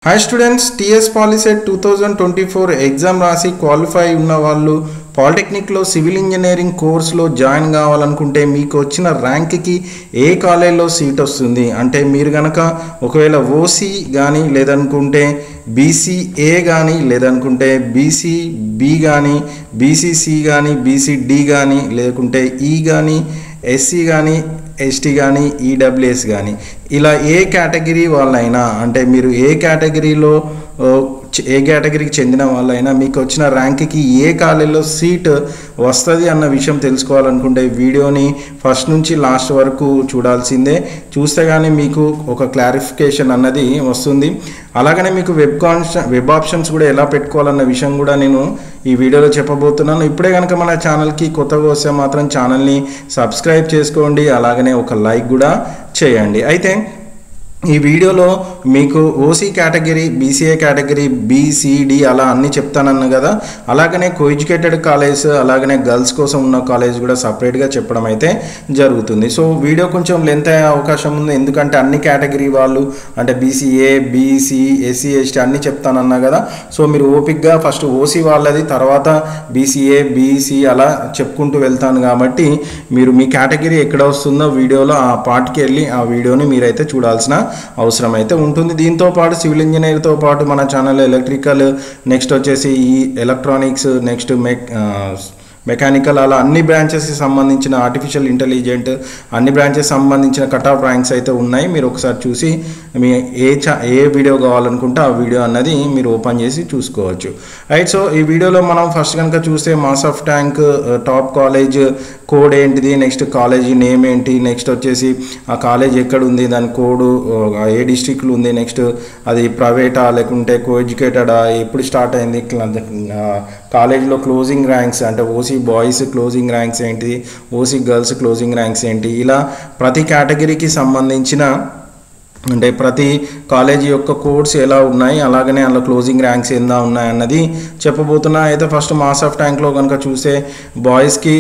Hi students, TS POLYCET 2024 exam రాసి qualify ఉన్న వాళ్ళు పాలిటెక్నిక్లో సివిల్ ఇంజనీరింగ్ కోర్సులో జాయిన్ కావాలనుకుంటే మీకు వచ్చిన ర్యాంక్కి ఏ కాలేజ్లో సీట్ వస్తుంది అంటే మీరు కనుక ఒకవేళ ఓసీ కానీ లేదనుకుంటే బీసీఏ కానీ లేదనుకుంటే బీసీబీ కానీ బీసీసీ కానీ బీసీడి కానీ లేకుంటే ఈ కానీ ఎస్సీ కానీ ఎస్టీ కానీ ఈడబ్ల్యూఎస్ కానీ ఇలా ఏ కేటగిరీ వాళ్ళైనా అంటే మీరు ఏ కేటగిరీకి చెందిన వాళ్ళైనా మీకు వచ్చిన ర్యాంక్కి ఏ కాలేజీలో సీట్ వస్తుంది అన్న విషయం తెలుసుకోవాలనుకుంటే వీడియోని ఫస్ట్ నుంచి లాస్ట్ వరకు చూడాల్సిందే. చూస్తే కానీ మీకు ఒక క్లారిఫికేషన్ అన్నది వస్తుంది. అలాగనే మీకు వెబ్ ఆప్షన్స్ కూడా ఎలా పెట్టుకోవాలన్న విషయం కూడా నేను ఈ వీడియోలో చెప్పబోతున్నాను. ఇప్పుడే కనుక మన ఛానల్కి కొత్తగా వస్తే మాత్రం ఛానల్ని సబ్స్క్రైబ్ చేసుకోండి, అలాగనే ఒక లైక్ కూడా చేయండి. అయితే ఈ వీడియోలో మీకు OC category, BCA category, BCD అలా అన్నీ చెప్తానన్నా కదా, అలాగనే కోఎడ్యుకేటెడ్ కాలేజ్ అలాగనే గర్ల్స్ కోసం ఉన్న కాలేజ్ కూడా సపరేట్గా చెప్పడం అయితే జరుగుతుంది. సో వీడియో కొంచెం లెంత్ అయ్యే అవకాశం ఉంది, ఎందుకంటే అన్ని కేటగిరీ వాళ్ళు అంటే బీసీఏ, బీసీ, ఎస్సీ, ఎస్టీ అన్నీ చెప్తానన్నా కదా. సో మీరు ఓపిక్గా ఫస్ట్ ఓసీ వాళ్ళది, తర్వాత బీసీఏ, బీసీ అలా చెప్పుకుంటూ వెళ్తాను కాబట్టి మీరు మీ కేటగిరీ ఎక్కడ వస్తుందో వీడియోలో ఆ పార్ట్కి వెళ్ళి ఆ వీడియోని మీరైతే చూడాల్సిన అవసరం అయితే ఉంటుంది. దీంతో పాటు సివిల్ ఇంజనీర్తో పాటు మన ఛానల్ ఎలక్ట్రికల్, నెక్స్ట్ వచ్చేసి ఈ ఎలక్ట్రానిక్స్, నెక్స్ట్ మెకానికల్ అలా అన్ని బ్రాంచెస్కి సంబంధించిన ఆర్టిఫిషియల్ ఇంటెలిజెంట్ అన్ని బ్రాంచెస్ సంబంధించిన కట్ ఆఫ్ ర్యాంక్స్ అయితే ఉన్నాయి. మీరు ఒకసారి చూసి మీ ఏ వీడియో కావాలనుకుంటే ఆ వీడియో అన్నది మీరు ఓపెన్ చేసి చూసుకోవచ్చు. రైట్, సో ఈ వీడియోలో మనం ఫస్ట్ కనుక చూస్తే Masab tank top college code ఏంటిది, నెక్స్ట్ కాలేజీ నేమ్ ఏంటి, నెక్స్ట్ వచ్చేసి ఆ కాలేజ్ ఎక్కడ ఉంది, దాని కోడ్ ఏ డిస్ట్రిక్ట్లో ఉంది, నెక్స్ట్ అది ప్రైవేటా లేకుంటే కోఎడ్యుకేటెడా, ఎప్పుడు స్టార్ట్ అయింది, కాలేజ్లో క్లోజింగ్ ర్యాంక్స్ అంటే ఓసీ బాయ్స్ క్లోజింగ్ ర్యాంక్స్ ఏంటి, ఓసీ గర్ల్స్ క్లోజింగ్ ర్యాంక్స్ ఏంటి, ఇలా ప్రతి కేటగిరీకి సంబంధించిన అంటే ప్రతి కాలేజీ యొక్క కోడ్స్ ఎలా ఉన్నాయి, అలాగనే అందులో క్లోజింగ్ ర్యాంక్స్ ఎలా ఉన్నాయి అన్నది చెప్పబోతున్నా. అయితే ఫస్ట్ మాస్ ఆఫ్ ట్యాంక్లో కనుక చూస్తే బాయ్స్కి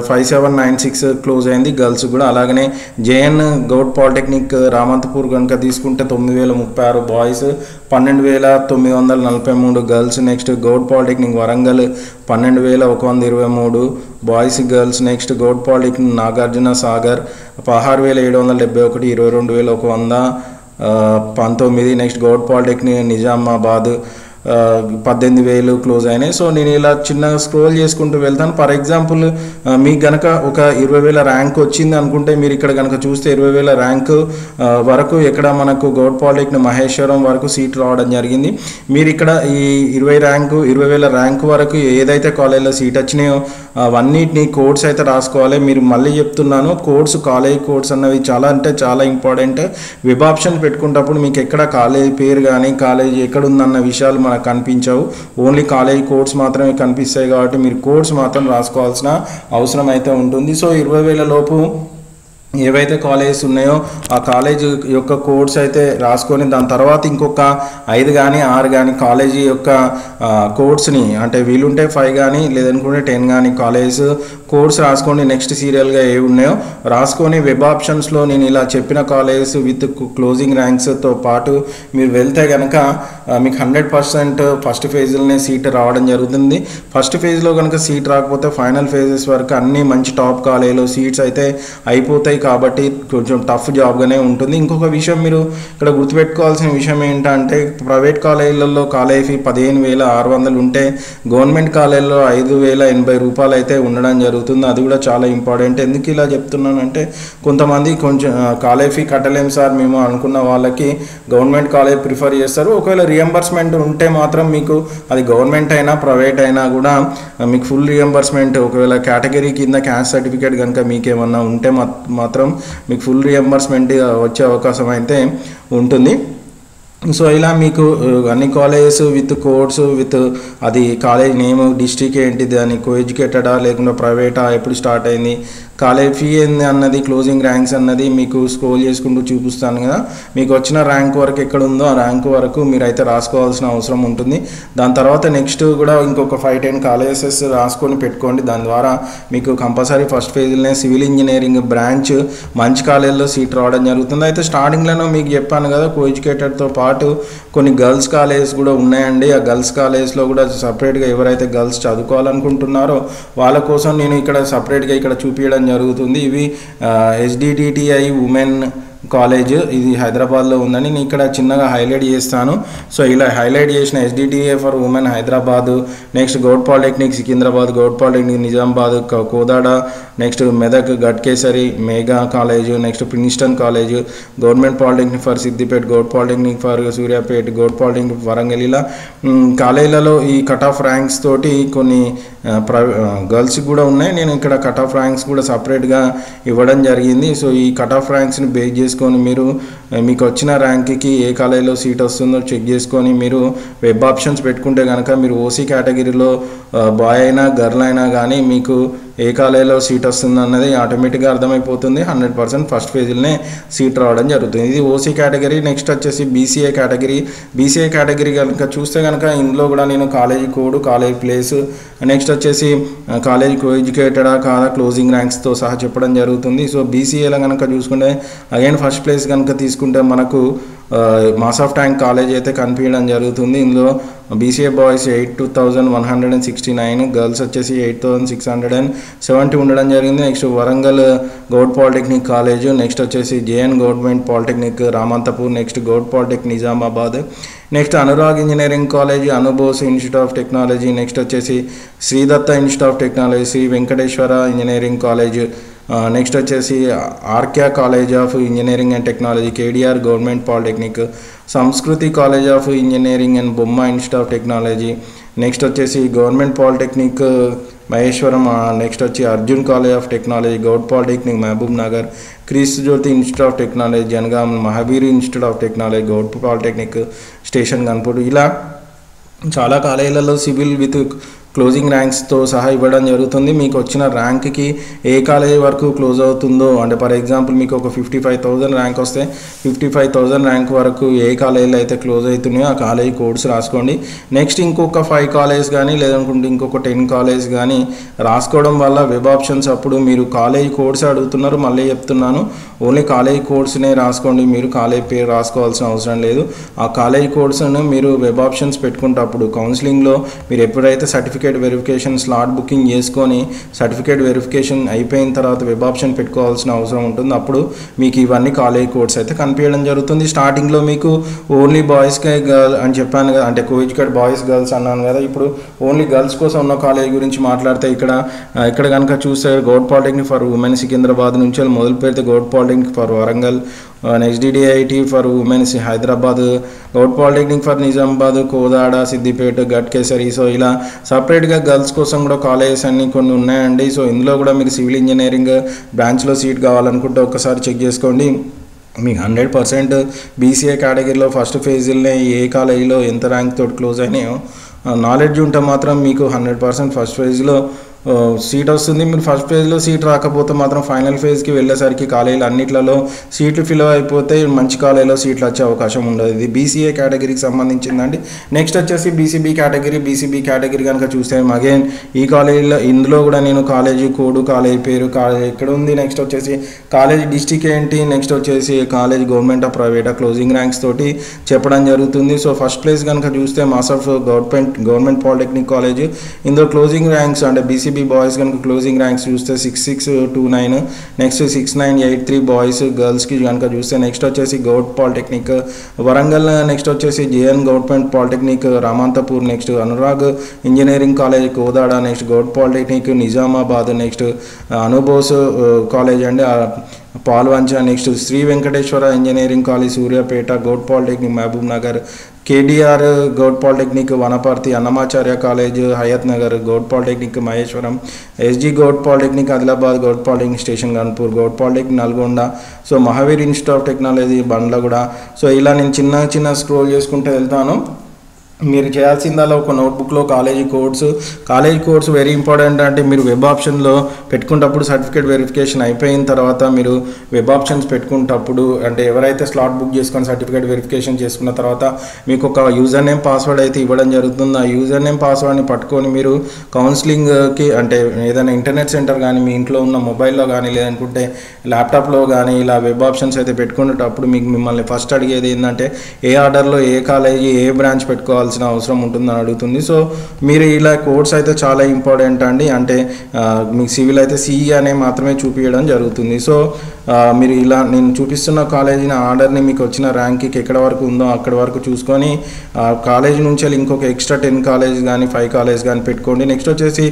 5796 క్లోజ్ అయింది, గర్ల్స్ కూడా అలాగనే జేఎన్ గౌడ్ పాలిటెక్నిక్ రామంతపూర్ కనుక తీసుకుంటే 9036 boys, 12943 girls. Next govt polytechnic Warangal 12123 boys girls. Next govt polytechnic Nagarjuna Sagar 16771 22,119. Next govt polytechnic Nizamabad 18,000 close అయినాయి. సో నేను ఇలా చిన్న స్క్రోల్ చేసుకుంటూ వెళ్తాను. ఫర్ ఎగ్జాంపుల్ మీకు కనుక ఒక 20,000 ర్యాంక్ వచ్చింది అనుకుంటే మీరు ఇక్కడ కనుక చూస్తే 20,000 ర్యాంక్ వరకు ఇక్కడ మనకు గౌడ్ పాలిటెక్నిక్ మహేశ్వరం వరకు సీట్ రావడం జరిగింది. మీరు ఇక్కడ ఈ 20,000 ర్యాంక్ వరకు ఏదైతే కాలేజ్లో సీట్ వచ్చినాయో అవన్నిటిని కోడ్స్ అయితే రాసుకోవాలి. మీరు మళ్ళీ చెప్తున్నాను, కోడ్స్ కాలేజ్ కోడ్స్ అన్నవి చాలా అంటే చాలా ఇంపార్టెంట్. వెబ్ ఆప్షన్ పెట్టుకున్నప్పుడు మీకు ఎక్కడ కాలేజ్ పేరు కానీ కాలేజ్ ఎక్కడుందన్న విషయాలు మనకు కనిపించవు, ఓన్లీ కాలేజ్ కోడ్స్ మాత్రమే కనిపిస్తాయి. కాబట్టి మీరు కోడ్స్ మాత్రం రాసుకోవాల్సిన అవసరం అయితే ఉంటుంది. సో 20,000 లోపు ఏవైతే కాలేజెస్ ఉన్నాయో ఆ కాలేజ్ యొక్క కోడ్స్ అయితే రాసుకొని దాని తర్వాత ఇంకొక 5 కానీ 6 కానీ కాలేజీ యొక్క కోడ్స్ని అంటే వీలుంటే 5 కానీ లేదనుకుంటే 10 కానీ కాలేజ్ కోడ్స్ రాసుకోండి. నెక్స్ట్ సీరియల్గా ఏవి ఉన్నాయో రాసుకొని వెబ్ ఆప్షన్స్లో నేను ఇలా చెప్పిన కాలేజెస్ విత్ క్లోజింగ్ ర్యాంక్స్తో పాటు మీరు వెళ్తే కనుక మీకు 100% ఫస్ట్ ఫేజ్లోనే సీట్ రావడం జరుగుతుంది. ఫస్ట్ ఫేజ్లో కనుక సీట్ రాకపోతే ఫైనల్ ఫేజెస్ వరకు అన్ని మంచి టాప్ కాలేజీలో సీట్స్ అయితే అయిపోతాయి. కాబట్టి కొంచెం టఫ్ జాబ్గానే ఉంటుంది. ఇంకొక విషయం మీరు ఇక్కడ గుర్తుపెట్టుకోవాల్సిన విషయం ఏంటంటే ప్రైవేట్ కాలేజీలలో కాలేజ్ ఫీ 15,600 ఉంటే గవర్నమెంట్ కాలేజీలో 5,080 రూపాయలు అయితే ఉండడం జరుగుతుంది. అది కూడా చాలా ఇంపార్టెంట్. ఎందుకు ఇలా చెప్తున్నానంటే కొంతమంది కొంచెం కాలేజ్ ఫీ కట్టలేము సార్ మేము అనుకున్న వాళ్ళకి గవర్నమెంట్ కాలేజ్ ప్రిఫర్ చేస్తారు. ఒకవేళ రియంబర్స్మెంట్ ఉంటే మాత్రం మీకు అది గవర్నమెంట్ అయినా ప్రైవేట్ అయినా కూడా మీకు ఫుల్ రియంబర్స్మెంట్, ఒకవేళ కేటగిరీ కింద క్యాస్ట్ సర్టిఫికేట్ కనుక మీకేమన్నా ఉంటే మాత్రం మీకు ఫుల్ రియంబర్స్మెంట్ వచ్చే అవకాశం అయితే ఉంటుంది. సో ఇలా మీకు అన్ని కాలేజెస్ విత్ కోడ్స్ విత్ అది కాలేజ్ నేమ్, డిస్ట్రిక్ట్ ఏంటిది అని, కోఎడ్యుకేటెడా లేకుండా ప్రైవేటా, ఎప్పుడు స్టార్ట్ అయింది, కాలేజ్ ఫీ ఏంది అన్నది, క్లోజింగ్ ర్యాంక్స్ అన్నది మీకు స్క్రోల్ చేసుకుంటూ చూపిస్తాను కదా. మీకు వచ్చిన ర్యాంక్ వరకు ఎక్కడ ఉందో ఆ ర్యాంక్ వరకు మీరైతే రాసుకోవాల్సిన అవసరం ఉంటుంది. దాని తర్వాత నెక్స్ట్ కూడా ఇంకొక 5-10 కాలేజెస్ రాసుకొని పెట్టుకోండి. దాని ద్వారా మీకు కంపల్సరీ ఫస్ట్ ఫేజ్లోనే సివిల్ ఇంజనీరింగ్ బ్రాంచ్ మంచి కాలేజీలో సీట్ రావడం జరుగుతుంది. అయితే స్టార్టింగ్లోనే మీకు చెప్పాను కదా, కో ఎడ్యుకేటెడ్తో పాటు కొన్ని గర్ల్స్ కాలేజెస్ కూడా ఉన్నాయండి. ఆ గర్ల్స్ కాలేజ్లో కూడా సపరేట్గా ఎవరైతే గర్ల్స్ చదువుకోవాలనుకుంటున్నారో వాళ్ళ కోసం నేను ఇక్కడ సపరేట్గా ఇక్కడ చూపించడం జరుగుతుంది. ఇవి SDTTI ఉమెన్ కాలేజ్, ఇది హైదరాబాద్లో ఉందని నేను ఇక్కడ చిన్నగా హైలైట్ చేస్తాను. సో ఇలా హైలైట్ చేసిన SDTA for women Hyderabad, next govt polytechnic Secunderabad, govt polytechnic Nizamabad, Kodad, next Medak Ghatkesar Megha college, next Princeton college, government polytechnic for Siddipet, govt polytechnic for Suryapet, govt polytechnic Warangal, ఇలా కాలేజీలలో ఈ కట్ ఆఫ్ ర్యాంక్స్ తోటి కొన్ని గర్ల్స్ కూడా ఉన్నాయి. నేను ఇక్కడ కట్ ఆఫ్ ర్యాంక్స్ కూడా సపరేట్గా ఇవ్వడం జరిగింది. సో ఈ కట్ ఆఫ్ ర్యాంక్స్ని బేస్ చేసుకొని మీరు మీకు వచ్చిన ర్యాంక్కి ఏ కాలేజీలో సీట్ వస్తుందో చెక్ చేసుకొని మీరు వెబ్ ఆప్షన్స్ పెట్టుకుంటే కనుక మీరు ఓసీ కేటగిరీలో బాయ్ అయినా గర్ల్ అయినా కానీ మీకు ఏ కాలేజీలో సీట్ వస్తుంది అన్నది ఆటోమేటిక్గా అర్థమైపోతుంది. 100% ఫస్ట్ ఫేజ్లోనే సీట్ రావడం జరుగుతుంది. ఇది ఓసీ కేటగిరీ. నెక్స్ట్ వచ్చేసి BCA కేటగిరీ. BCA కేటగిరీ కనుక చూస్తే కనుక ఇందులో కూడా నేను college code, college place, next వచ్చేసి కాలేజ్ కో ఎడ్యుకేటెడా కాదా క్లోజింగ్ ర్యాంక్స్తో సహా చెప్పడం జరుగుతుంది. సో BCAలో కనుక చూసుకుంటే అగైన్ ఫస్ట్ ప్లేస్ కనుక తీసుకుంటే మనకు మాస్ ఆఫ్ ట్యాంక్ కాలేజ్ అయితే కనిపించడం జరుగుతుంది. ఇందులో BCA బాయ్స్ 82,169, గర్ల్స్ వచ్చేసి 8,670 ఉండడం జరిగింది. Next Warangal govt polytechnic college, next వచ్చేసి JN government polytechnic Ramanthapur, next govt polytechnic Nizamabad, next Anurag engineering college, Anubose institute of technology, next వచ్చేసి Sridatta institute of technology, Sri Venkateswara engineering college, next వచ్చేసి ఆర్క్యా college of engineering and technology, KDR government polytechnic, Samskruti college of engineering and Bomma institute of technology, next వచ్చేసి government polytechnic Maheshwaram, next వచ్చి Arjun college of technology, govt polytechnic Mahabub Nagar, Kristu Jyoti institute of technology Jangaon, Mahaveer institute of technology, govt polytechnic station Ghanpur, ఇలా చాలా కాలేజీలలో civil with closing ర్యాంక్స్తో సహా ఇవ్వడం జరుగుతుంది. మీకు వచ్చిన ర్యాంక్కి ఏ కాలేజీ వరకు క్లోజ్ అవుతుందో, అంటే ఫర్ ఎగ్జాంపుల్ మీకు ఒక 55,000 ర్యాంక్ వస్తే 55,000 ర్యాంక్ వరకు ఏ కాలేజీలో అయితే క్లోజ్ అవుతున్నాయో ఆ కాలేజీ కోడ్స్ రాసుకోండి. నెక్స్ట్ ఇంకొక 5 కాలేజ్ కానీ లేదనుకుంటే ఇంకొక 10 కాలేజ్ కానీ రాసుకోవడం వల్ల వెబ్ ఆప్షన్స్ అప్పుడు మీరు కాలేజీ కోడ్స్ అడుగుతున్నారు, మళ్ళీ చెప్తున్నాను, ఓన్లీ కాలేజీ కోడ్స్నే రాసుకోండి. మీరు కాలేజీ పేరు రాసుకోవాల్సిన అవసరం లేదు. ఆ కాలేజీ కోడ్స్ను మీరు వెబ్ ఆప్షన్స్ పెట్టుకుంటే అప్పుడు కౌన్సిలింగ్లో మీరు ఎప్పుడైతే సర్టిఫికేట్ వెరిఫికేషన్ స్లాట్ బుకింగ్ చేసుకొని సర్టిఫికేట్ వెరిఫికేషన్ అయిపోయిన తర్వాత వెబ్ ఆప్షన్ పెట్టుకోవాల్సిన అవసరం ఉంటుంది. అప్పుడు మీకు ఇవన్నీ కాలేజ్ కోడ్స్ అయితే కనిపించడం జరుగుతుంది. స్టార్టింగ్లో మీకు ఓన్లీ బాయ్స్కే గర్ల్ అని చెప్పాను కదా, అంటే కో ఎడ్యుకేట్ బాయ్స్ గర్ల్స్ అన్నాను కదా. ఇప్పుడు ఓన్లీ గర్ల్స్ కోసం ఉన్న కాలేజ్ గురించి మాట్లాడితే ఇక్కడ కనుక చూస్తే govt polytechnic for women Secunderabad నుంచి మొదలు పెడితే govt polytechnic for Warangal, SDDIT for womens Hyderabad, govt polytechnic for Nizamabad, Kodad, Siddipet, Ghatkesar. So ఇలా సపరేట్గా గర్ల్స్ కోసం కూడా కాలేజెస్ అన్నీ కొన్ని ఉన్నాయండి. సో ఇందులో కూడా మీకు సివిల్ ఇంజనీరింగ్ బ్రాంచ్లో సీట్ కావాలనుకుంటే ఒకసారి చెక్ చేసుకోండి. మీకు 100% BCA కేటగిరీలో ఫస్ట్ ఫేజ్లోనే ఏ కాలేజీలో ఎంత ర్యాంక్ తోటి క్లోజ్ అయినాయో నాలెడ్జ్ ఉంటే మాత్రం మీకు 100% ఫస్ట్ ఫేజ్లో సీట్ వస్తుంది. మీరు ఫస్ట్ ఫేజ్లో సీట్ రాకపోతే మాత్రం ఫైనల్ ఫేజ్కి వెళ్ళేసరికి కాలేజీలు అన్నిట్లలో సీట్లు ఫిల్ అయిపోతే మంచి కాలేజీలో సీట్లు వచ్చే అవకాశం ఉండదు. ఇది BCA కేటగిరీకి సంబంధించిందండి. నెక్స్ట్ వచ్చేసి BCB కేటగిరీ కనుక చూస్తే అగైన్ ఈ కాలేజీలో ఇందులో కూడా నేను కాలేజీ కోడ్, కాలేజీ పేరు, కాలేజ్ ఎక్కడ ఉంది, నెక్స్ట్ వచ్చేసి కాలేజ్ డిస్ట్రిక్ట్ ఏంటి, నెక్స్ట్ వచ్చేసి కాలేజ్ గవర్నమెంట్ ఆఫ్ ప్రైవేటా క్లోజింగ్ ర్యాంక్స్ తోటి చెప్పడం జరుగుతుంది. సో ఫస్ట్ ప్లేస్ కనుక చూస్తే Masab government polytechnic college, ఇందులో క్లోజింగ్ ర్యాంక్స్ అంటే BCB బాయ్స్ కనుక క్లోజింగ్ ర్యాంక్స్ చూస్తే 6629, నెక్స్ట్ 6983 బాయ్స్, గర్ల్స్కి కనుక చూస్తే నెక్స్ట్ వచ్చేసి గౌడ్ పాలిటెక్నిక్ వరంగల్, నెక్స్ట్ వచ్చేసి JN government polytechnic Ramanthapur, next Anurag engineering college Kodad, next govt polytechnic Nizamabad, next Anubose college అండి Paloncha, next Sri Venkateswara engineering college Suryapet, govt polytechnic Mahabub Nagar, KDR govt polytechnic Wanaparthy, Annamacharya college Hayathnagar, govt polytechnic Maheshwaram, SG govt polytechnic Adilabad, govt polytechnic station Ghanpur, govt polytechnic Nalgonda, so Mahaveer institute of technology Bandlaguda. So ఇలా నేను చిన్న scroll చేసుకుంటూ వెళ్తాను. మీరు చేయాల్సిందల్లా ఒక నోట్బుక్లో college codes very important. అంటే మీరు వెబ్ ఆప్షన్లో పెట్టుకున్నప్పుడు సర్టిఫికేట్ వెరిఫికేషన్ అయిపోయిన తర్వాత మీరు వెబ్ ఆప్షన్స్ పెట్టుకున్నప్పుడు అంటే ఎవరైతే స్లాట్ బుక్ చేసుకొని సర్టిఫికేట్ వెరిఫికేషన్ చేసుకున్న తర్వాత మీకు ఒక యూజర్ నేమ్ పాస్వర్డ్ అయితే ఇవ్వడం జరుగుతుంది. ఆ యూజర్ నేమ్ పాస్వర్డ్ని పట్టుకొని మీరు కౌన్సిలింగ్కి అంటే ఏదైనా ఇంటర్నెట్ సెంటర్ కానీ మీ ఇంట్లో ఉన్న మొబైల్లో కానీ లేదనుకుంటే ల్యాప్టాప్లో కానీ ఇలా వెబ్ ఆప్షన్స్ అయితే పెట్టుకునేటప్పుడు మిమ్మల్ని ఫస్ట్ అడిగేది ఏంటంటే ఏ ఆర్డర్లో ఏ కాలేజీ ఏ బ్రాంచ్ పెట్టుకోవాలి అవసరం ఉంటుందని అడుగుతుంది. సో మీరు ఇలా కోడ్స్ అయితే చాలా ఇంపార్టెంట్ అండి. అంటే మీకు సివిల్ అయితే సిఈ అనే మాత్రమే చూపించడం జరుగుతుంది. సో మీరు ఇలా నేను చూపిస్తున్న కాలేజీని ఆర్డర్ని మీకు వచ్చిన ర్యాంక్కి ఎక్కడ వరకు ఉందో అక్కడ వరకు చూసుకొని కాలేజీ నుంచి ఇంకొక ఎక్స్ట్రా 10 కాలేజ్ కానీ 5 కాలేజ్ కానీ పెట్టుకోండి. నెక్స్ట్ వచ్చేసి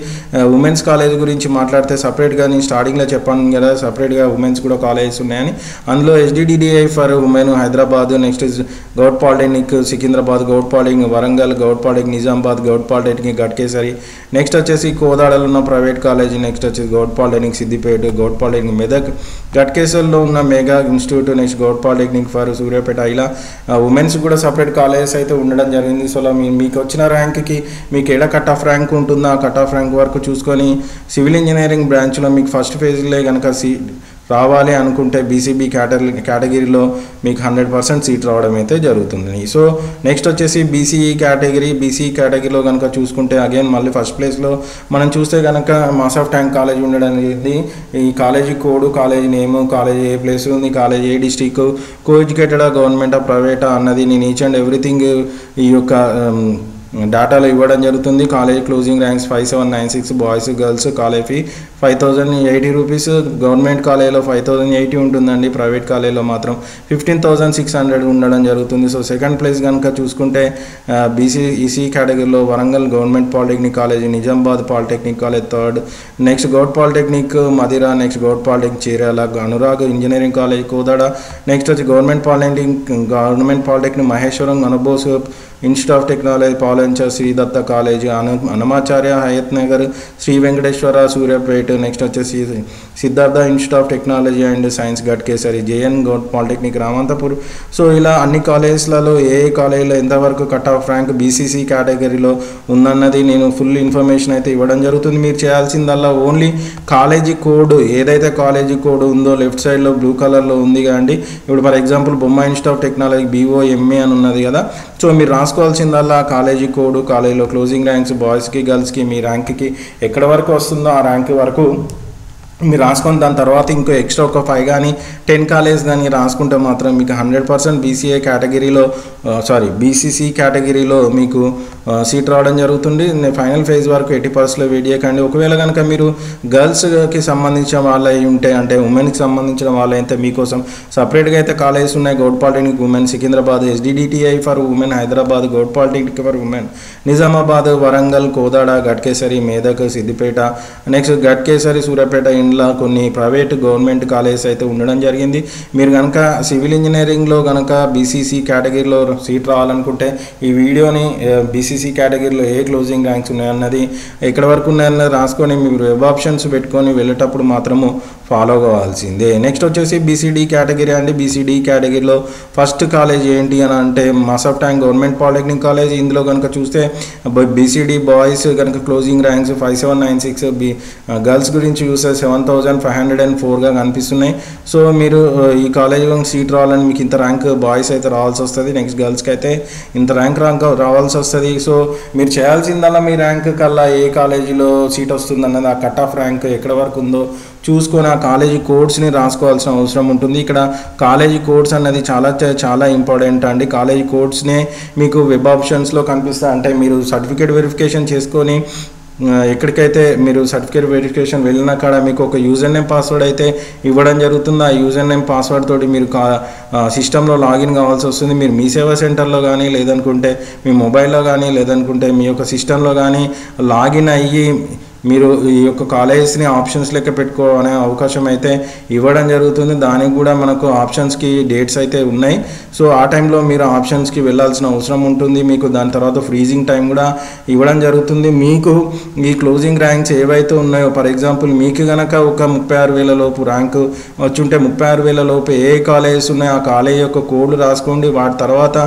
ఉమెన్స్ కాలేజ్ గురించి మాట్లాడితే సపరేట్గా నేను స్టార్టింగ్లో చెప్పాను కదా సపరేట్గా ఉమెన్స్ కూడా కాలేజెస్ ఉన్నాయని. అందులో HDDDI for women Hyderabad, next govt polytechnic Secunderabad, govt polytechnic Warangal, govt polytechnic Nizamabad, govt polytechnic Ghatkesar, next వచ్చేసి కోదాడలో ఉన్న ప్రైవేట్ కాలేజీ, నెక్స్ట్ వచ్చేసి govt polytechnic Siddipet, govt polytechnic Medak, గట్కేసర్లో ఉన్న Megha institute, next govt polytechnic for Suryapet. ఇలా ఉమెన్స్ కూడా సపరేట్ కాలేజెస్ అయితే ఉండడం జరిగింది. సో మీకు వచ్చిన ర్యాంక్కి మీకు ఎక్కడ కట్ ఆఫ్ ర్యాంక్ ఉంటుందో ఆ కట్ ఆఫ్ ర్యాంక్ వరకు చూసుకొని సివిల్ ఇంజనీరింగ్ బ్రాంచ్లో మీకు ఫస్ట్ ఫేజ్లో కనుక రావాలి అనుకుంటే బీసీబీ కేటగిరీలో మీకు 100% సీట్ రావడం అయితే జరుగుతుంది. సో నెక్స్ట్ వచ్చేసి బీసీఈ కేటగిరీలో కనుక చూసుకుంటే అగైన్ మళ్ళీ ఫస్ట్ ప్లేస్లో మనం చూస్తే కనుక మాస్ ఆఫ్ ట్యాంక్ కాలేజ్ ఉండడం జరిగింది. ఈ college code, college name, college ఏ ప్లేస్ ఉంది, కాలేజీ ఏ డిస్ట్రిక్ట్, కో ఎడ్యుకేటెడా గవర్నమెంటా ప్రైవేటా అన్నది నేను ఈచ్ అండ్ ఎవ్రీథింగ్ ఈ యొక్క డేటాలో ఇవ్వడం జరుగుతుంది. College closing ranks 5796, boys girls college fee 5080 rupees, government కాలేజీలో 5080 ఉంటుందండి, ప్రైవేట్ కాలేజీలో మాత్రం 15600 ఉండడం జరుగుతుంది. సో సెకండ్ ప్లేస్ కనుక చూసుకుంటే ఈసీ కేటగిరీలో Warangal government polytechnic college, Nizamabad polytechnic college third, next govt polytechnic Madhira, next govt polytechnic Chirala, Anurag engineering college Kodad, next వచ్చి government polytechnic Maheshwaram, Anubose institute of technology Paloncha, Sridatta college, Annamacharya Hayathnagar, Sri Venkateswara Suryapet, next వచ్చేసి Siddhartha institute of technology and science Ghatkesar, J N govt polytechnic Ramanthapur. So ఇలా అన్ని కాలేజెస్లలో ఏ కాలేజీలో ఎంతవరకు cut off rank BCC కేటగిరీలో ఉందన్నది నేను full information అయితే ఇవ్వడం జరుగుతుంది. మీరు చేయాల్సిందల్లా ఓన్లీ కాలేజీ కోడ్ ఏదైతే కాలేజీ కోడ్ ఉందో లెఫ్ట్ సైడ్లో బ్లూ కలర్లో ఉంది కదండి. ఇప్పుడు ఫర్ ఎగ్జాంపుల్ బొమ్మ ఇన్స్టిట్యూట్ ఆఫ్ టెక్నాలజీ BOMA అని ఉన్నది కదా. సో మీరు రాసుకోవాల్సిందల్లా కాలేజీ కోడ్, కాలేజీలో క్లోజింగ్ ర్యాంక్స్ బాయ్స్కి గర్ల్స్కి మీ ర్యాంక్కి ఎక్కడ వరకు వస్తుందో ఆ ర్యాంక్ వరకు మీరు రాసుకొని దాని తర్వాత ఇంకో ఎక్స్ట్రా ఒక 5 కానీ 10 కాలేజ్ కానీ రాసుకుంటే మాత్రం మీకు 100% BCC కేటగిరీలో మీకు సీట్ రావడం జరుగుతుంది. ఫైనల్ ఫేజ్ వరకు 80%లో వెయిట్ చేయకండి. ఒకవేళ కనుక మీరు గర్ల్స్కి సంబంధించిన వాళ్ళై ఉంటే అంటే ఉమెన్కి సంబంధించిన వాళ్ళైతే మీకోసం సపరేట్గా అయితే కాలేజెస్ ఉన్నాయి. Govt polytechnic women Secunderabad, HDDTI for women Hyderabad, govt polytechnic for women Nizamabad, Warangal, Kodad, Ghatkesar, Medak, Siddipet, next Ghatkesar, Suryapet ఇలా కొన్ని ప్రైవేట్ గవర్నమెంట్ కాలేజెస్ అయితే ఉండడం జరిగింది. మీరు కనుక సివిల్ ఇంజనీరింగ్లో కనుక బీసీసీ కేటగిరీలో సీట్ రావాలనుకుంటే ఈ వీడియోని బీసీసీ కేటగిరీలో ఏ క్లోజింగ్ ర్యాంక్స్ ఉన్నాయన్నది ఎక్కడ వరకు ఉన్నాయన్నది రాసుకొని మీరు వెబ్ ఆప్షన్స్ పెట్టుకొని వెళ్ళేటప్పుడు మాత్రము ఫాలో కావాల్సిందే. నెక్స్ట్ వచ్చేసి BCD కేటగిరీ అండి. BCD కేటగిరీలో ఫస్ట్ కాలేజ్ ఏంటి అని అంటే mass of tank government polytechnic college. ఇందులో కనుక చూస్తే BCD బాయ్స్ కనుక క్లోజింగ్ ర్యాంక్స్ 5796, గర్ల్స్ గురించి చూస్తే 7504గా కనిపిస్తున్నాయి. సో మీరు ఈ కాలేజీలో సీట్ రావాలని మీకు ఇంత ర్యాంక్ బాయ్స్ అయితే రావాల్సి వస్తుంది, నెక్స్ట్ గర్ల్స్కి అయితే ఇంత ర్యాంక్ రావాల్సి వస్తుంది. సో మీరు చేయాల్సిందల్లా మీ ర్యాంక్ కల్లా ఏ కాలేజీలో సీట్ వస్తుంది అన్నది ఆ కట్ ఆఫ్ ర్యాంక్ ఎక్కడ వరకు ఉందో చూసుకొని ఆ కాలేజీ కోడ్స్ని రాసుకోవాల్సిన అవసరం ఉంటుంది. ఇక్కడ కాలేజీ కోడ్స్ అన్నది చాలా ఇంపార్టెంట్ అండి. కాలేజీ కోడ్స్నే మీకు వెబ్ ఆప్షన్స్లో కనిపిస్తాయి. అంటే మీరు సర్టిఫికేట్ వెరిఫికేషన్ చేసుకొని ఎక్కడికైతే మీరు సర్టిఫికేట్ వెరిఫికేషన్ వెళ్ళిన కాడ మీకు ఒక యూజర్ నేమ్ పాస్వర్డ్ అయితే ఇవ్వడం జరుగుతుంది. ఆ యూజర్ నేమ్ పాస్వర్డ్ తోటి మీరు సిస్టంలో లాగిన్ కావాల్సి వస్తుంది. మీరు మీ సేవా సెంటర్లో కానీ లేదనుకుంటే మీ మొబైల్లో కానీ లేదనుకుంటే మీ యొక్క సిస్టంలో కానీ లాగిన్ అయ్యి మీరు ఈ యొక్క కాలేజెస్ని ఆప్షన్స్ లెక్క పెట్టుకోవాలనే అవకాశం అయితే ఇవ్వడం జరుగుతుంది. దానికి కూడా మనకు ఆప్షన్స్కి డేట్స్ అయితే ఉన్నాయి. సో ఆ టైంలో మీరు ఆప్షన్స్కి వెళ్ళాల్సిన అవసరం ఉంటుంది. మీకు దాని తర్వాత ఫ్రీజింగ్ టైం కూడా ఇవ్వడం జరుగుతుంది. మీకు ఈ క్లోజింగ్ ర్యాంక్స్ ఏవైతే ఉన్నాయో, ఫర్ ఎగ్జాంపుల్ మీకు కనుక ఒక 36,000 లోపు ర్యాంకు వచ్చుంటే 36,000 లోపు ఏ కాలేజెస్ ఉన్నాయో ఆ కాలేజ్ యొక్క కోడ్లు రాసుకోండి. వాటి తర్వాత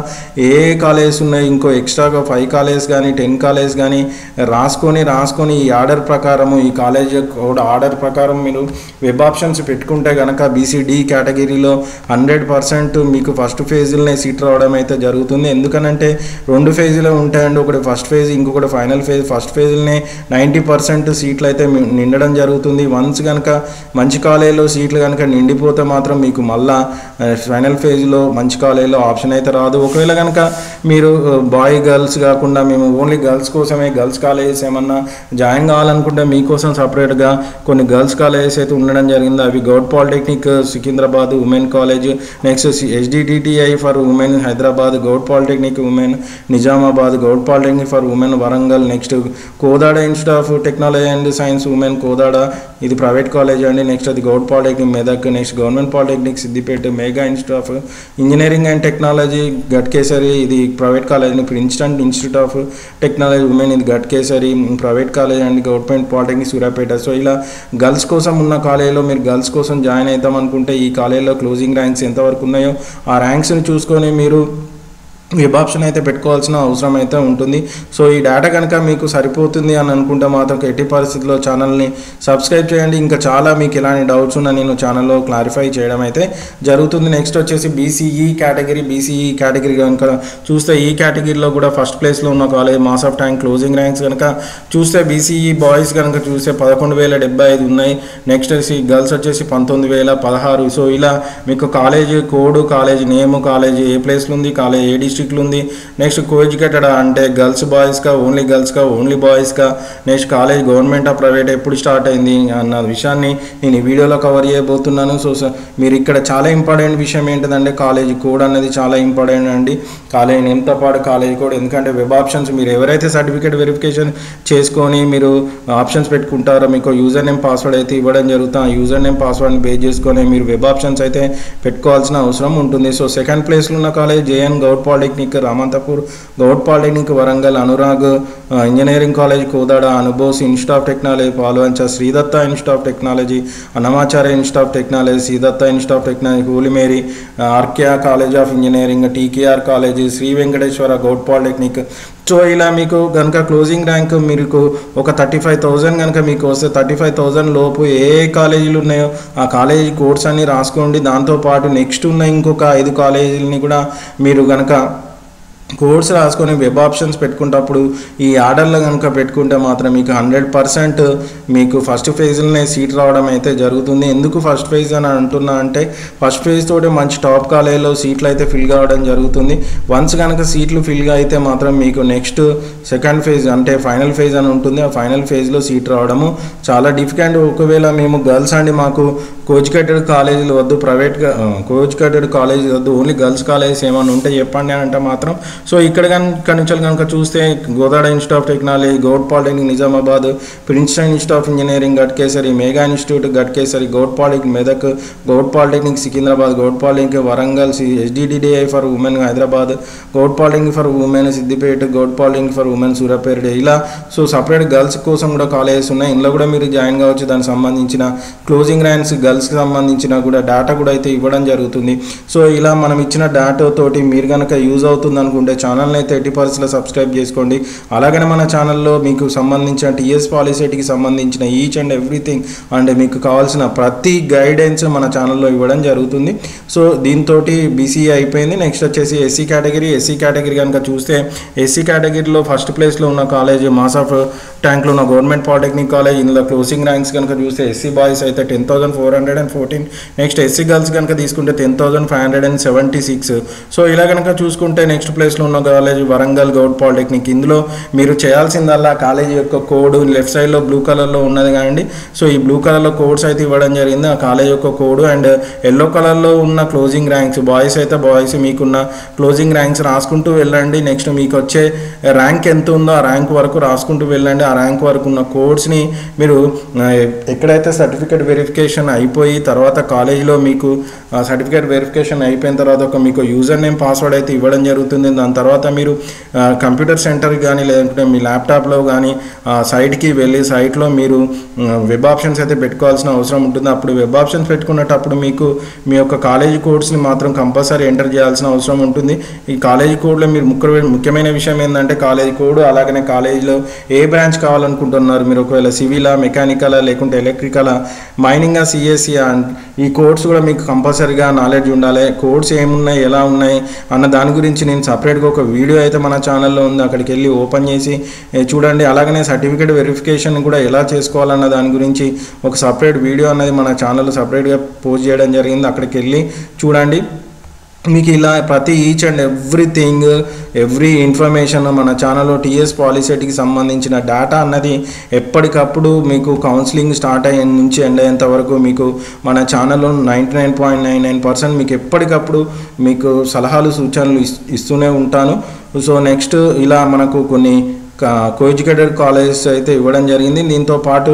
ఏ కాలేజెస్ ఉన్నాయో ఇంకో ఎక్స్ట్రాగా 5 కాలేజెస్ కానీ 10 కాలేజెస్ కానీ రాసుకొని ఈ ఆర్డర్ ప్రకారము, ఈ కాలేజ్ కోడ్ ఆర్డర్ ప్రకారం మీరు వెబ్ ఆప్షన్స్ పెట్టుకుంటే కనుక బీసీడీ కేటగిరీలో 100% మీకు ఫస్ట్ ఫేజ్లోనే సీట్ రావడం అయితే జరుగుతుంది. ఎందుకనంటే 2 ఫేజ్లో ఉంటాయండి. ఒకటి ఫస్ట్ ఫేజ్, ఇంకొకటి ఫైనల్ ఫేజ్. ఫస్ట్ ఫేజ్లోనే 90% సీట్లు అయితే నిండడం జరుగుతుంది. వన్స్ కనుక మంచి కాలేజీలో సీట్లు కనుక నిండిపోతే మాత్రం మీకు మళ్ళా ఫైనల్ ఫేజ్లో మంచి కాలేజీలో ఆప్షన్ అయితే రాదు. ఒకవేళ కనుక మీరు బాయ్ గర్ల్స్ కాకుండా మేము ఓన్లీ గర్ల్స్ కోసమే గర్ల్స్ కాలేజెస్ ఏమన్నా జాయిన్ కావాలనుకుంటే మీకోసం సపరేట్గా కొన్ని గర్ల్స్ కాలేజెస్ అయితే ఉండడం జరిగింది. అవి govt polytechnic Secunderabad women college, next HDTTI for women Hyderabad, govt polytechnic women Nizamabad, govt polytechnic for women Warangal, next Kodad institute of technology and science women Kodad, ఇది ప్రైవేట్ కాలేజ్ అండి. నెక్స్ట్ అది govt polytechnic Medak, next government polytechnic Siddipet, Megha institute of engineering and technology Ghatkesar, ఇది private college. Princeton institute of technology women, ఇది Ghatkesar private college and government polytechnic Suryapet. So ఇలా girls కోసం ఉన్న కాలేజీలో మీరు గర్ల్స్ కోసం జాయిన్ అవుతాం అనుకుంటే ఈ కాలేజీలో క్లోజింగ్ ర్యాంక్స్ ఎంతవరకు ఉన్నాయో ఆ ర్యాంక్స్ని చూసుకొని మీరు వెబ్ ఆప్షన్ అయితే పెట్టుకోవాల్సిన అవసరం అయితే ఉంటుంది. సో ఈ డేటా కనుక మీకు సరిపోతుంది అని అనుకుంటే మాత్రం ఎట్టి పరిస్థితుల్లో ఛానల్ని సబ్స్క్రైబ్ చేయండి. ఇంకా చాలా మీకు ఎలాంటి డౌట్స్ ఉన్నా నేను ఛానల్లో క్లారిఫై చేయడం అయితే జరుగుతుంది. నెక్స్ట్ వచ్చేసి బీసీఈ కేటగిరీ కనుక చూస్తే ఈ కేటగిరీలో కూడా ఫస్ట్ ప్లేస్లో ఉన్న college mass of tank. Closing ranks కనుక చూస్తే బీసీఈ బాయ్స్ కనుక చూస్తే 11,075 ఉన్నాయి. నెక్స్ట్ వచ్చి గర్ల్స్ వచ్చేసి 19,016. సో ఇలా మీకు college code, college name, college ఏ ప్లేస్లో ఉంది, కాలేజ్ ఏ డిస్ట్రిక్ట్లో ఉంది, నెక్స్ట్ కోఎడ్యుకేటెడ్ అంటే గర్ల్స్ బాయ్స్గా, ఓన్లీ గర్ల్స్గా, ఓన్లీ బాయ్స్గా, next college government of private ఎప్పుడు స్టార్ట్ అయింది అన్న విషయాన్ని నేను ఈ వీడియోలో కవర్ చేయబోతున్నాను. సో మీరు ఇక్కడ చాలా ఇంపార్టెంట్ విషయం ఏంటిదంటే కాలేజ్ కోడ్ అనేది చాలా ఇంపార్టెంట్ అండి. కాలేజ్ నేమ్తో పాటు కాలేజ్ కోడ్. ఎందుకంటే వెబ్ ఆప్షన్స్ మీరు ఎవరైతే సర్టిఫికేట్ వెరిఫికేషన్ చేసుకొని మీరు ఆప్షన్స్ పెట్టుకుంటారో మీకు యూజర్ నేమ్ పాస్వర్డ్ అయితే ఇవ్వడం జరుగుతుంది. ఆ యూజర్ నేమ్ పాస్వర్డ్ని బేస్ చేసుకొని మీరు వెబ్ ఆప్షన్స్ అయితే పెట్టుకోవాల్సిన అవసరం ఉంటుంది. సో సెకండ్ ప్లేస్లో ఉన్న college JN govt polytechnic Ramanthapur, govt polytechnic Warangal, Anurag engineering college Kodad, Anubose institute of technology Paloncha, Sridatta institute of technology Annamacharya institute of technology, Sridatta institute of technology Holy Mary, ఆర్కియా college of engineering, TKR college, Sri Venkateswara govt polytechnic. So ఇలా మీకు కనుక closing rank మీకు ఒక 35,000 కనుక మీకు వస్తే 35,000 లోపు ఏ కాలేజీలు ఉన్నాయో ఆ కాలేజీ కోర్స్ అన్ని రాసుకోండి. దాంతోపాటు నెక్స్ట్ ఉన్న ఇంకొక 5 కాలేజీలని కూడా మీరు కనుక కోర్స్ రాసుకొని వెబ్ ఆప్షన్స్ పెట్టుకుంటప్పుడు ఈ ఆర్డర్లో కనుక పెట్టుకుంటే మాత్రం మీకు 100% మీకు ఫస్ట్ ఫేజ్లోనే సీట్ రావడం అయితే జరుగుతుంది. ఎందుకు ఫస్ట్ ఫేజ్ అని అంటున్నా అంటే ఫస్ట్ ఫేజ్ తోటి మంచి టాప్ కాలేజీలో సీట్లు అయితే ఫిల్ కావడం జరుగుతుంది. వన్స్ కనుక సీట్లు ఫిల్గా అయితే మాత్రం మీకు నెక్స్ట్ సెకండ్ ఫేజ్ అంటే ఫైనల్ ఫేజ్ అని ఉంటుంది. ఆ ఫైనల్ ఫేజ్లో సీట్ రావడము చాలా డిఫికల్ట్. ఒకవేళ మేము గర్ల్స్ అండి మాకు కోఎడ్యుకేటెడ్ కాలేజీలు వద్దు, ప్రైవేట్గా కోఎడ్యుకేటెడ్ కాలేజీ వద్దు, ఓన్లీ గర్ల్స్ కాలేజెస్ ఏమైనా ఉంటే చెప్పండి అని అంటే మాత్రం సో ఇక్కడ కనుక చూస్తే Kodad institute of technology, govt polytechnic Nizamabad, Princeton institute of engineering Ghatkesar, Megha institute Ghatkesar, govt polytechnic Medak, govt polytechnic Secunderabad, govt polytechnic Warangal, HDTTI for women Hyderabad, govt polytechnic for women Siddipet, govt polytechnic for women Suryapet. ఇలా సో సపరేట్ గర్ల్స్ కోసం కూడా colleges ఉన్నాయి. ఇందులో కూడా మీరు join కావచ్చు. దానికి సంబంధించిన క్లోజింగ్ ర్యాంక్స్ గర్ల్స్కి సంబంధించిన కూడా డేటా కూడా అయితే ఇవ్వడం జరుగుతుంది. సో ఇలా మనం ఇచ్చిన డేటా తోటి మీరు కనుక యూజ్ అవుతుంది అనుకుంటే ఛానల్ని అయితే 80% సబ్స్క్రైబ్ చేసుకోండి. అలాగనే మన ఛానల్లో మీకు సంబంధించిన TS పాలిసెట్కి సంబంధించిన ఈచ్ అండ్ ఎవ్రీథింగ్ అండ్ మీకు కావాల్సిన ప్రతి గైడెన్స్ మన ఛానల్లో ఇవ్వడం జరుగుతుంది. సో దీంతో BCE అయిపోయింది. నెక్స్ట్ వచ్చేసి ఎస్సీ కేటగిరీ కనుక చూస్తే ఎస్సీ కేటగిరీలో ఫస్ట్ ప్లేస్లో ఉన్న కాలేజ్ మాస్ ఆఫ్ ట్యాంక్లో ఉన్న గవర్నమెంట్ పాలిటెక్నిక్ కాలేజ్. ఇందులో క్లోజింగ్ ర్యాంక్స్ కనుక చూస్తే ఎస్సీ బాయ్స్ అయితే 10,414. నెక్స్ట్ ఎస్సీ గర్ల్స్ కనుక తీసుకుంటే 10,576. సో ఇలా కనుక చూసుకుంటే నెక్స్ట్ ప్లేస్ ప్లేస్లో ఉన్న కాలేజ్ వరంగల్ గౌడ్ పాలిటెక్నిక్. ఇందులో మీరు చేయాల్సిందల్లా కాలేజీ యొక్క కోడ్ లెఫ్ట్ సైడ్లో బ్లూ కలర్లో ఉన్నది కాండి. సో ఈ బ్లూ కలర్లో కోడ్స్ అయితే ఇవ్వడం జరిగింది, ఆ కాలేజ్ యొక్క కోడ్. అండ్ ఎల్లో కలర్లో ఉన్న క్లోజింగ్ ర్యాంక్స్, బాయ్స్ అయితే బాయ్స్ మీకున్న క్లోజింగ్ ర్యాంక్స్ రాసుకుంటూ వెళ్ళండి. నెక్స్ట్ మీకు వచ్చే ర్యాంక్ ఎంత ఉందో ఆ ర్యాంక్ వరకు రాసుకుంటూ వెళ్ళండి. ఆ ర్యాంక్ వరకు ఉన్న కోడ్స్ని మీరు ఎక్కడైతే సర్టిఫికేట్ వెరిఫికేషన్ అయిపోయి తర్వాత కాలేజీలో మీకు సర్టిఫికేట్ వెరిఫికేషన్ అయిపోయిన తర్వాత ఒక మీకు యూజర్ నేమ్ పాస్వర్డ్ అయితే ఇవ్వడం జరుగుతుంది. దాని తర్వాత మీరు కంప్యూటర్ సెంటర్కి కానీ లేదంటే మీ ల్యాప్టాప్లో కానీ సైట్కి వెళ్ళి సైట్లో మీరు వెబ్ ఆప్షన్స్ అయితే పెట్టుకోవాల్సిన అవసరం ఉంటుంది. అప్పుడు వెబ్ ఆప్షన్స్ పెట్టుకున్నప్పుడు మీకు మీ యొక్క కాలేజీ కోడ్స్ని మాత్రం కంపల్సరీ ఎంటర్ చేయాల్సిన అవసరం ఉంటుంది. ఈ కాలేజీ కోడ్లో మీరు ముఖ్యమైన విషయం ఏంటంటే కాలేజీ కోడ్, అలాగనే కాలేజీలో ఏ బ్రాంచ్ కావాలనుకుంటున్నారు మీరు, ఒకవేళ సివిలా, మెకానికలా, లేకుంటే ఎలక్ట్రికలా, మైనింగా, సిఎస్సి, అండ్ ఈ కోడ్స్ కూడా మీకు కంపల్సరీగా నాలెడ్జ్ ఉండాలి. కోడ్స్ ఏమున్నాయి, ఎలా ఉన్నాయి అన్న దాని గురించి నేను సపరేట్గా ఒక వీడియో అయితే మన ఛానల్లో ఉంది, అక్కడికి వెళ్ళి ఓపెన్ చేసి చూడండి. అలాగనే సర్టిఫికేట్ వెరిఫికేషన్ కూడా ఎలా చేసుకోవాలన్న దాని గురించి ఒక సపరేట్ వీడియో అన్నది మన ఛానల్లో సపరేట్గా పోస్ట్ చేయడం జరిగింది, అక్కడికి వెళ్ళి చూడండి. మీకు ఇలా ప్రతి each and everything every information మన ఛానల్లో టీఎస్ పాలిసెట్కి సంబంధించిన డేటా అన్నది ఎప్పటికప్పుడు మీకు కౌన్సిలింగ్ స్టార్ట్ అయ్యే నుంచి ఎండ్ అయ్యేంత వరకు మీకు మన ఛానల్లో 99.99% మీకు ఎప్పటికప్పుడు మీకు సలహాలు సూచనలు ఇస్తూనే ఉంటాను. సో నెక్స్ట్ ఇలా మనకు కొన్ని కోఎడ్యుకేటెడ్ కాలేజెస్ అయితే ఇవ్వడం జరిగింది. దీంతో పాటు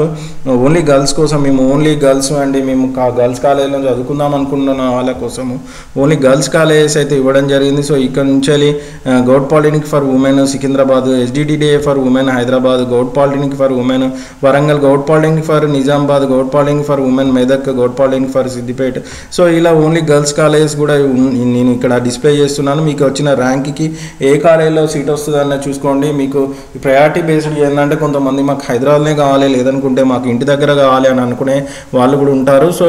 ఓన్లీ గర్ల్స్ కోసం మేము ఓన్లీ గర్ల్స్ అండి, మేము గర్ల్స్ కాలేజీలో చదువుకుందాం అనుకుంటున్న వాళ్ళ కోసము ఓన్లీ గర్ల్స్ కాలేజెస్ అయితే ఇవ్వడం జరిగింది. సో ఇక్కడ నుంచి govt polytechnic for women Secunderabad, ఎస్డిడిడిఏ for women Hyderabad, govt polytechnic for women Warangal, govt polytechnic for Nizamabad, govt polytechnic for women Medak, govt polytechnic for Siddipet. So ఇలా ఓన్లీ గర్ల్స్ కాలేజెస్ కూడా నేను ఇక్కడ డిస్ప్లే చేస్తున్నాను. మీకు వచ్చిన ర్యాంక్కి ఏ కాలేజీలో సీట్ వస్తుందన్న చూసుకోండి. మీకు ప్రయారిటీ బేస్డ్ ఏంటంటే కొంతమంది మాకు హైదరాబాద్నే కావాలి, లేదనుకుంటే మాకు ఇంటి దగ్గర కావాలి అని అనుకునే వాళ్ళు కూడా ఉంటారు. సో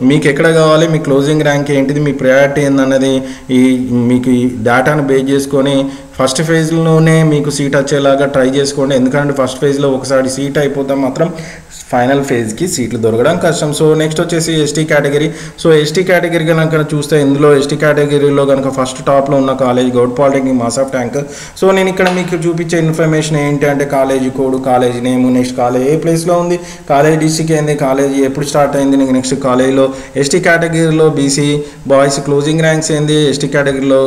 మీకు ఎక్కడ కావాలి, మీ క్లోజింగ్ ర్యాంక్ ఏంటిది, మీ ప్రయారిటీ ఏందన్నది మీకు ఈ డేటాను బేస్ చేసుకొని ఫస్ట్ ఫేజ్లోనే మీకు సీట్ వచ్చేలాగా ట్రై చేసుకోండి. ఎందుకంటే ఫస్ట్ ఫేజ్లో ఒకసారి సీట్ అయిపోతే మాత్రం ఫైనల్ ఫేజ్కి సీట్లు దొరకడం కష్టం. సో నెక్స్ట్ వచ్చేసి ST category. So ST category కనుక చూస్తే ఇందులో ఎస్టీ కేటగిరీలో కనుక ఫస్ట్ టాప్లో ఉన్న college govt polytechnic Masab Tank. So నేను ఇక్కడ మీకు చూపించే ఇన్ఫర్మేషన్ ఏంటి అంటే college code, college name, next college ఏ ప్లేస్లో ఉంది, కాలేజ్ డిస్ట్రిక్ట్ ఏంది, కాలేజ్ ఎప్పుడు స్టార్ట్ అయింది, నెక్స్ట్ కాలేజీలో ఎస్టీ కేటగిరీలో బీసీ బాయ్స్ క్లోజింగ్ ర్యాంక్స్ ఏంది, ఎస్టీ కేటగిరీలో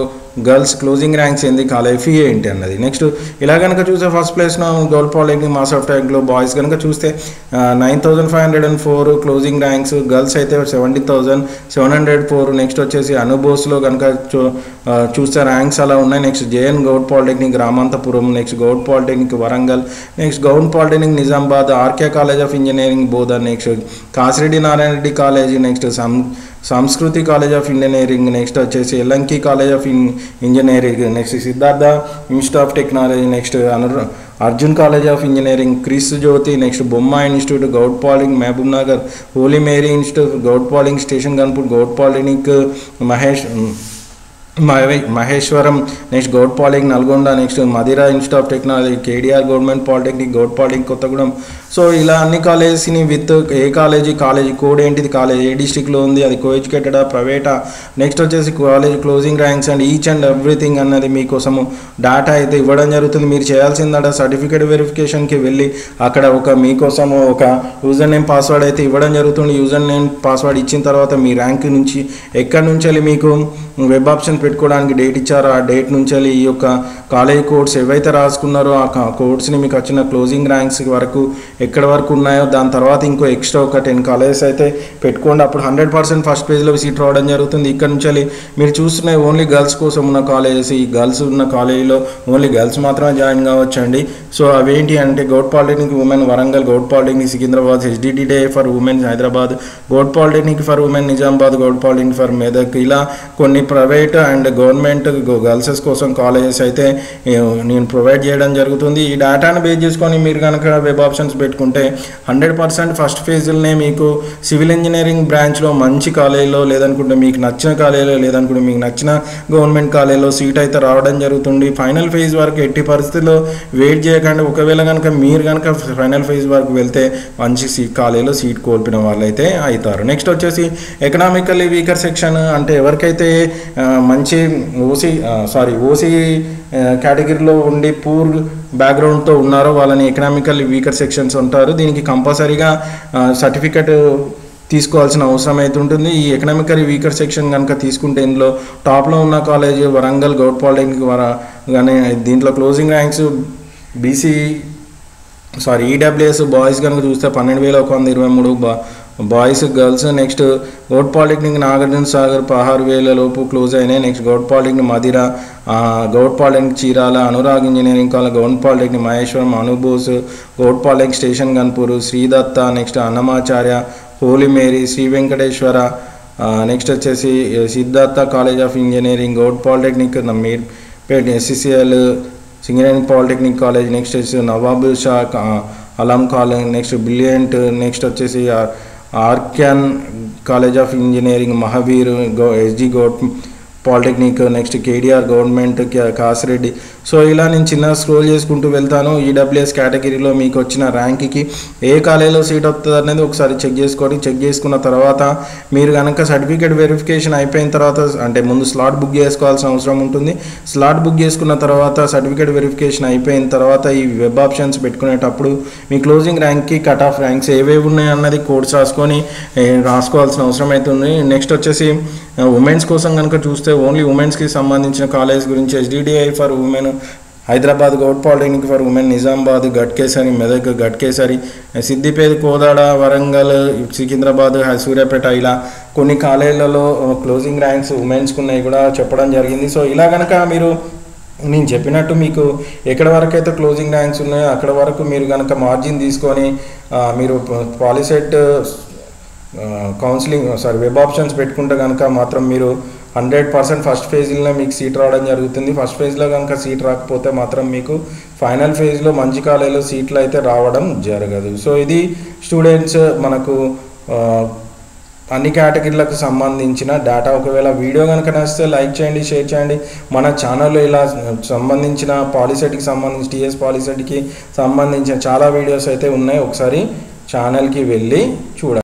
గర్ల్స్ క్లోజింగ్ ర్యాంక్స్ ఏంది, కాలేజ్ ఫీ ఏంటి అన్నది. నెక్స్ట్ ఇలా కనుక చూస్తే ఫస్ట్ ప్లేస్లో గౌడ్ పాలిటెక్నిక్ మాస్ ఆఫ్ ట్యాంక్లో బాయ్స్ కనుక చూస్తే 9,504 క్లోజింగ్ ర్యాంక్స్, గర్ల్స్ అయితే 70,704. నెక్స్ట్ వచ్చేసి అనుబోస్లో కనుక చూస్తే ర్యాంక్స్ అలా ఉన్నాయి. Next JN govt polytechnic Ramanthapuram, next govt polytechnic Warangal, next govt polytechnic Nizamabad, RK college of engineering Bodhan, next Kasireddy Narayana Reddy college, next Sanskriti college of engineering, next వచ్చేసి Ellenki college of engineering, next Siddhartha institute of technology, next Arjun college of engineering, Kris Jyothi, next Bomma institute, govt polytechnic Mahabub Nagar, Holy Mary institute, govt polytechnic Station Ghanpur, govt polytechnic Maheshwaram, next govt polytechnic Nalgonda, next Madira institute of technology, KDR government polytechnic, Goud polytechnic Kothagudem. So ఇలా అన్ని కాలేజెస్ని with a college code ఏంటిది, college ఏ డిస్ట్రిక్ట్లో ఉంది, అది కోఎడ్యుకేటెడా ప్రైవేటా, next వచ్చేసి college closing ranks and each and everything అన్నది మీకోసము data అయితే ఇవ్వడం జరుగుతుంది. మీరు చేయాల్సిందట సర్టిఫికేట్ వెరిఫికేషన్కి వెళ్ళి అక్కడ మీకోసము ఒక యూజర్ నేమ్ పాస్వర్డ్ అయితే ఇవ్వడం జరుగుతుంది. యూజర్ నేమ్ పాస్వర్డ్ ఇచ్చిన తర్వాత మీ ర్యాంక్ నుంచి ఎక్కడి నుంచి వెళ్ళి మీకు వెబ్ ఆప్షన్ పెట్టుకోవడానికి డేట్ ఇచ్చారో ఆ డేట్ నుంచి వెళ్ళి ఈ యొక్క కాలేజ్ కోడ్స్ ఏవైతే రాసుకున్నారో ఆ కోడ్స్ని మీకు వచ్చిన క్లోజింగ్ ర్యాంక్స్ వరకు ఎక్కడ వరకు ఉన్నాయో దాని తర్వాత ఇంకో ఎక్స్ట్రా ఒక 10 కాలేజెస్ అయితే పెట్టుకోండి. అప్పుడు 100% ఫస్ట్ పేజ్లో సీట్ రావడం జరుగుతుంది. ఇక్కడ నుంచి వెళ్ళి మీరు చూస్తున్న ఓన్లీ గర్ల్స్ కోసం ఉన్న కాలేజెస్, ఈ గర్ల్స్ ఉన్న కాలేజీలో ఓన్లీ గర్ల్స్ మాత్రమే జాయిన్ కావచ్చండి. సో అవేంటి అంటే govt polytechnic women Warangal, govt polytechnic Secunderabad, ఎస్డిడిడిఏ for women Hyderabad, govt polytechnic for women Nizamabad, govt polytechnic for Medak. ఇలా కొన్ని ప్రైవేట్ అండ్ గవర్నమెంట్ గర్ల్సెస్ కోసం కాలేజెస్ అయితే నేను ప్రొవైడ్ చేయడం జరుగుతుంది. ఈ డేటాను బేస్ చేసుకొని మీరు కనుక వెబ్ ఆప్షన్స్ పెట్టుకుంటే 100% ఫస్ట్ ఫేజ్లోనే మీకు సివిల్ ఇంజనీరింగ్ బ్రాంచ్లో మంచి కాలేజీలో, లేదనుకుంటే మీకు నచ్చిన కాలేజీలో, లేదనుకుంటే మీకు నచ్చిన గవర్నమెంట్ కాలేజీలో సీట్ అయితే రావడం జరుగుతుంది. ఫైనల్ ఫేజ్ వరకు ఎట్టి పరిస్థితుల్లో వెయిట్ చేయకండి. ఒకవేళ కనుక మీరు కనుక ఫైనల్ ఫేజ్ వరకు వెళ్తే మంచి కాలేజీలో సీట్ కోల్పోయిన వాళ్ళు అయితే అవుతారు. నెక్స్ట్ వచ్చేసి ఎకనామికల్లీ వీకర్ సెక్షన్, అంటే ఎవరికైతే మంచి మంచి ఓసీ కేటగిరీలో ఉండి పూర్ బ్యాక్గ్రౌండ్తో ఉన్నారో వాళ్ళని ఎకనామికల్ వీకర్ సెక్షన్స్ ఉంటారు. దీనికి కంపల్సరీగా సర్టిఫికెట్ తీసుకోవాల్సిన అవసరం అయితే ఉంటుంది. ఈ ఎకనామికల్ వీకర్ సెక్షన్ కనుక తీసుకుంటే ఇందులో టాప్లో ఉన్న కాలేజ్ వరంగల్ గౌట్ పాలిటెక్నిక్ కానీ దీంట్లో క్లోజింగ్ ర్యాంక్స్ ఈడబ్ల్యూఎస్ బాయ్స్ కనుక చూస్తే 12,123 boys girls. Next govt polytechnic Nagarjuna Sagar 16,000 లోపు క్లోజ్ అయినాయి. Next govt polytechnic Madira, govt polytechnic Chirala, Anurag engineering college, govt polytechnic Maheshwaram, Anubose, govt polytechnic Station Ghanpur, Sridatta, next Annamacharya, Holy Mary, Sri Venkateswara, next వచ్చేసి Siddhartha college of engineering, govt polytechnic Meerpet, SCCL Singareni polytechnic college, next వచ్చేసి Nawab Shah Alam college, next brilliant, next వచ్చేసి ఆర్క్యాన్ college of engineering, Mahaveer, SG govt polytechnic, next KDR government Kasireddy. So ఇలా నేను చిన్న scroll చేసుకుంటూ వెళ్తాను. EWS కేటగిరీలో మీకు వచ్చిన ర్యాంక్కి ఏ కాలేజీలో సీట్ వస్తుంది అనేది ఒకసారి చెక్ చేసుకోండి. చెక్ చేసుకున్న తర్వాత మీరు కనుక సర్టిఫికేట్ వెరిఫికేషన్ అయిపోయిన తర్వాత, అంటే ముందు స్లాట్ బుక్ చేసుకోవాల్సిన అవసరం ఉంటుంది. స్లాట్ బుక్ చేసుకున్న తర్వాత సర్టిఫికేట్ వెరిఫికేషన్ అయిపోయిన తర్వాత ఈ వెబ్ ఆప్షన్స్ పెట్టుకునేటప్పుడు మీ క్లోజింగ్ ర్యాంక్కి కట్ ఆఫ్ ర్యాంక్స్ ఏవేవి ఉన్నాయి అన్నది కోడ్స్ రాసుకోవాల్సిన అవసరం అవుతుంది. నెక్స్ట్ వచ్చేసి ఉమెన్స్ కోసం కనుక చూస్తే ఓన్లీ ఉమెన్స్కి సంబంధించిన కాలేజ్ గురించి SDDI for women Hyderabad, govt polytechnic for women Nizamabad, Ghatkesar Medak, Ghatkesar, Siddipet, Kodad, Warangal, Secunderabad, Suryapet, ఇలా కొన్ని కాలేజీలలో క్లోజింగ్ ర్యాంక్స్ ఉమెన్స్కి ఉన్నాయి కూడా చెప్పడం జరిగింది. సో ఇలా కనుక మీరు నేను చెప్పినట్టు మీకు ఎక్కడ వరకు అయితే క్లోజింగ్ ర్యాంక్స్ ఉన్నాయో అక్కడ వరకు మీరు కనుక మార్జిన్ తీసుకొని మీరు పాలిసెట్ వెబ్ ఆప్షన్స్ పెట్టుకుంటే కనుక మాత్రం మీరు 100% ఫస్ట్ ఫేజ్లో మీకు సీట్ రావడం జరుగుతుంది. ఫస్ట్ ఫేజ్లో కనుక సీట్ రాకపోతే మాత్రం మీకు ఫైనల్ ఫేజ్లో మంచి కాలేజీలో సీట్లు అయితే రావడం జరగదు. సో ఇది స్టూడెంట్స్ మనకు అన్ని కేటగిరీలకు సంబంధించిన డేటా. ఒకవేళ వీడియో కనుక నచ్చితే లైక్ చేయండి, షేర్ చేయండి. మన ఛానల్లో ఇలా సంబంధించిన పాలిసెట్కి సంబంధించి TS పాలిసెట్కి సంబంధించిన చాలా వీడియోస్ అయితే ఉన్నాయి. ఒకసారి ఛానల్కి వెళ్ళి చూడండి.